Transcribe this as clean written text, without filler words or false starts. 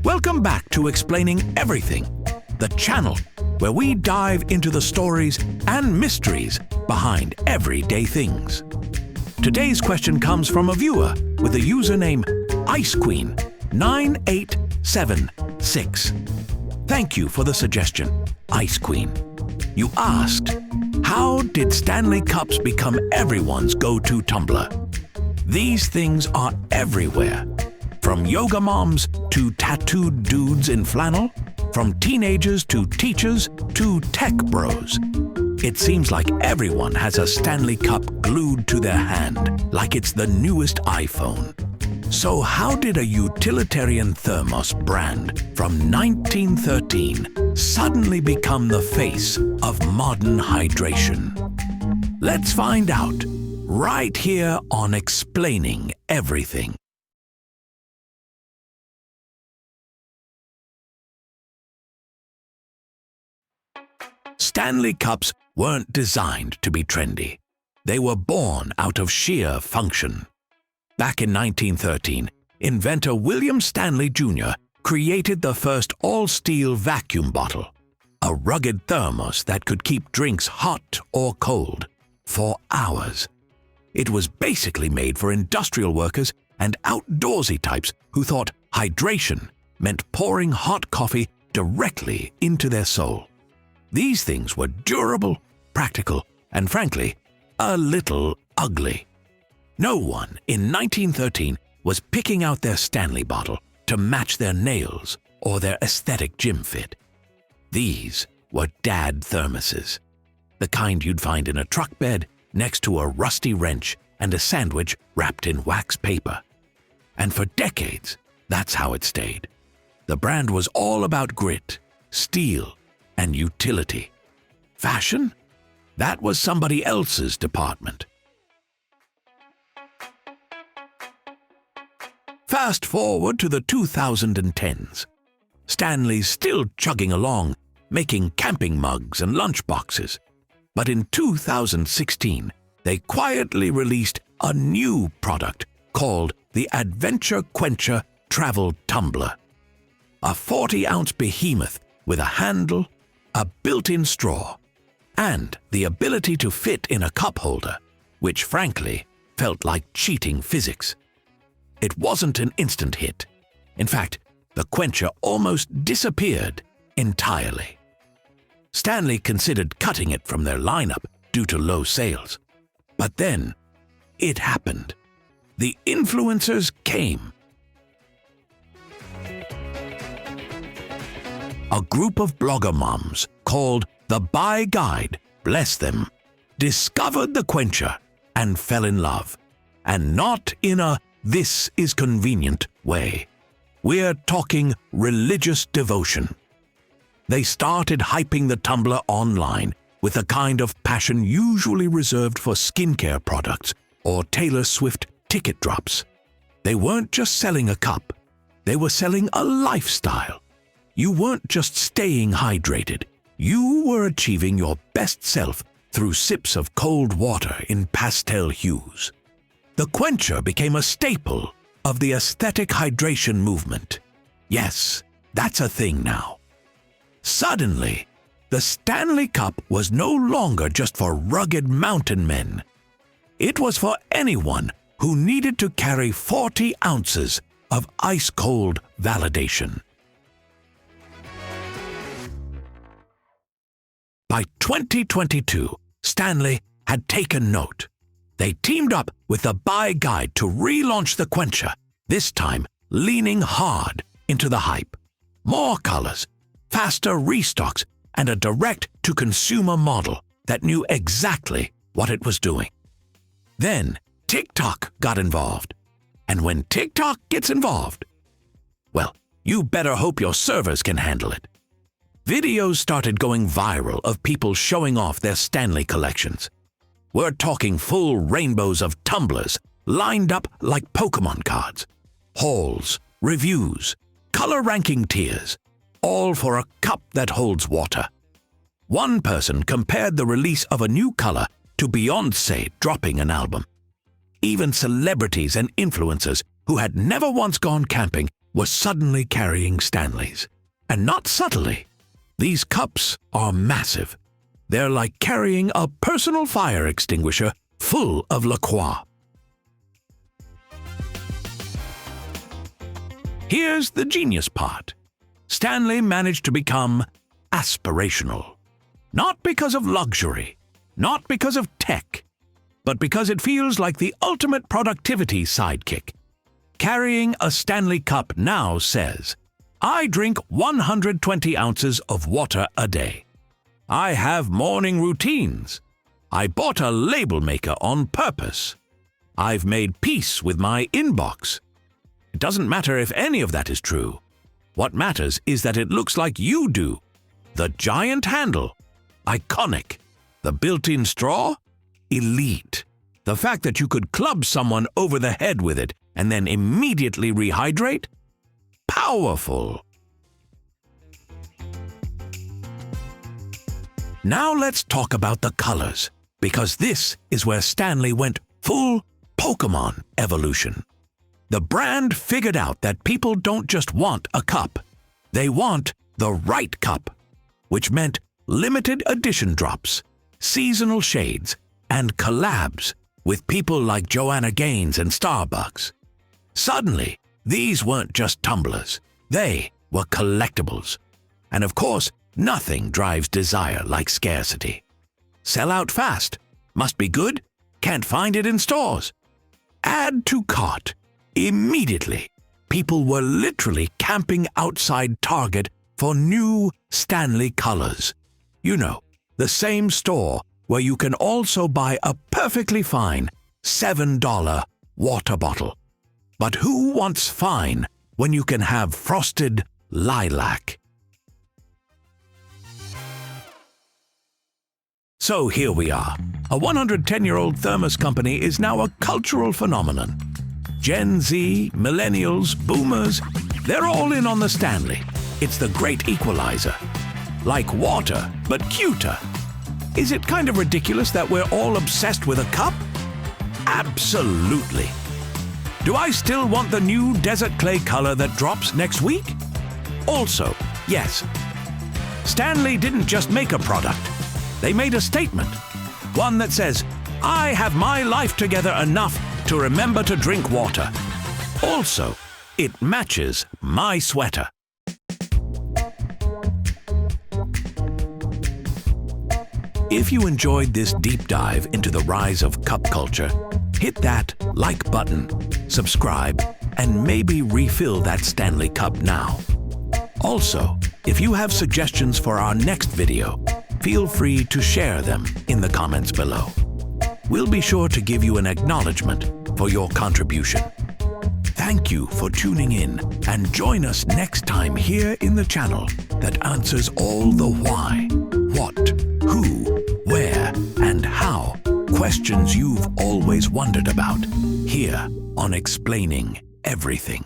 Welcome back to Explaining Everything, the channel where we dive into the stories and mysteries behind everyday things. Today's question comes from a viewer with the username IceQueen9876. Thank you for the suggestion, Ice Queen. You asked, how did Stanley Cups become everyone's go-to tumbler? These things are everywhere. From yoga moms to tattooed dudes in flannel, from teenagers to teachers to tech bros. It seems like everyone has a Stanley Cup glued to their hand, like it's the newest iPhone. So how did a utilitarian thermos brand from 1913 suddenly become the face of modern hydration? Let's find out, right here on Explaining Everything. Stanley Cups weren't designed to be trendy. They were born out of sheer function. Back in 1913, inventor William Stanley Jr. created the first all-steel vacuum bottle, a rugged thermos that could keep drinks hot or cold for hours. It was basically made for industrial workers and outdoorsy types who thought hydration meant pouring hot coffee directly into their soul. These things were durable, practical, and frankly, a little ugly. No one in 1913 was picking out their Stanley bottle to match their nails or their aesthetic gym fit. These were dad thermoses, the kind you'd find in a truck bed next to a rusty wrench and a sandwich wrapped in wax paper. And for decades, that's how it stayed. The brand was all about grit, steel, and utility. Fashion? That was somebody else's department. Fast forward to the 2010s. Stanley's still chugging along, making camping mugs and lunch boxes. But in 2016, they quietly released a new product called the Adventure Quencher Travel Tumbler. A 40-ounce behemoth with a handle, a built-in straw, and the ability to fit in a cup holder, which frankly felt like cheating physics. It wasn't an instant hit. In fact, the Quencher almost disappeared entirely. Stanley considered cutting it from their lineup due to low sales. But then, it happened. The influencers came. A group of blogger moms called the Buy Guide, bless them, discovered the Quencher and fell in love. And not in a "this is convenient" way. We're talking religious devotion. They started hyping the tumbler online with the kind of passion usually reserved for skincare products or Taylor Swift ticket drops. They weren't just selling a cup, they were selling a lifestyle. You weren't just staying hydrated, you were achieving your best self through sips of cold water in pastel hues. The Quencher became a staple of the aesthetic hydration movement. Yes, that's a thing now. Suddenly, the Stanley Cup was no longer just for rugged mountain men. It was for anyone who needed to carry 40 ounces of ice-cold validation. By 2022, Stanley had taken note. They teamed up with the Buy Guide to relaunch the Quencher, this time leaning hard into the hype. More colors, faster restocks, and a direct-to-consumer model that knew exactly what it was doing. Then TikTok got involved. And when TikTok gets involved, well, you better hope your servers can handle it. Videos started going viral of people showing off their Stanley collections. We're talking full rainbows of tumblers lined up like Pokemon cards. Hauls, reviews, color ranking tiers, all for a cup that holds water. One person compared the release of a new color to Beyoncé dropping an album. Even celebrities and influencers who had never once gone camping were suddenly carrying Stanleys. And not subtly. These cups are massive. They're like carrying a personal fire extinguisher full of La Croix. Here's the genius part. Stanley managed to become aspirational. Not because of luxury, not because of tech, but because it feels like the ultimate productivity sidekick. Carrying a Stanley Cup now says, I drink 120 ounces of water a day. I have morning routines. I bought a label maker on purpose. I've made peace with my inbox. It doesn't matter if any of that is true. What matters is that it looks like you do. The giant handle, iconic. The built-in straw, elite. The fact that you could club someone over the head with it and then immediately rehydrate, powerful. Now let's talk about the colors, because this is where Stanley went full Pokémon evolution. The brand figured out that people don't just want a cup, they want the right cup, which meant limited edition drops, seasonal shades, and collabs with people like Joanna Gaines and Starbucks. Suddenly, these weren't just tumblers, they were collectibles. And of course, nothing drives desire like scarcity. Sell out fast, must be good, can't find it in stores. Add to cart. Immediately, people were literally camping outside Target for new Stanley colors. You know, the same store where you can also buy a perfectly fine $7 water bottle. But who wants fine when you can have frosted lilac? So here we are. A 110-year-old thermos company is now a cultural phenomenon. Gen Z, millennials, boomers, they're all in on the Stanley. It's the great equalizer. Like water, but cuter. Is it kind of ridiculous that we're all obsessed with a cup? Absolutely. Do I still want the new desert clay color that drops next week? Also, yes. Stanley didn't just make a product. They made a statement. One that says, I have my life together enough to remember to drink water. Also, it matches my sweater. If you enjoyed this deep dive into the rise of cup culture, hit that like button, subscribe, and maybe refill that Stanley Cup now. Also, if you have suggestions for our next video, feel free to share them in the comments below. We'll be sure to give you an acknowledgement for your contribution. Thank you for tuning in, and join us next time here in the channel that answers all the why, what, who, where, and how questions you've always wondered about, here on Explaining Everything.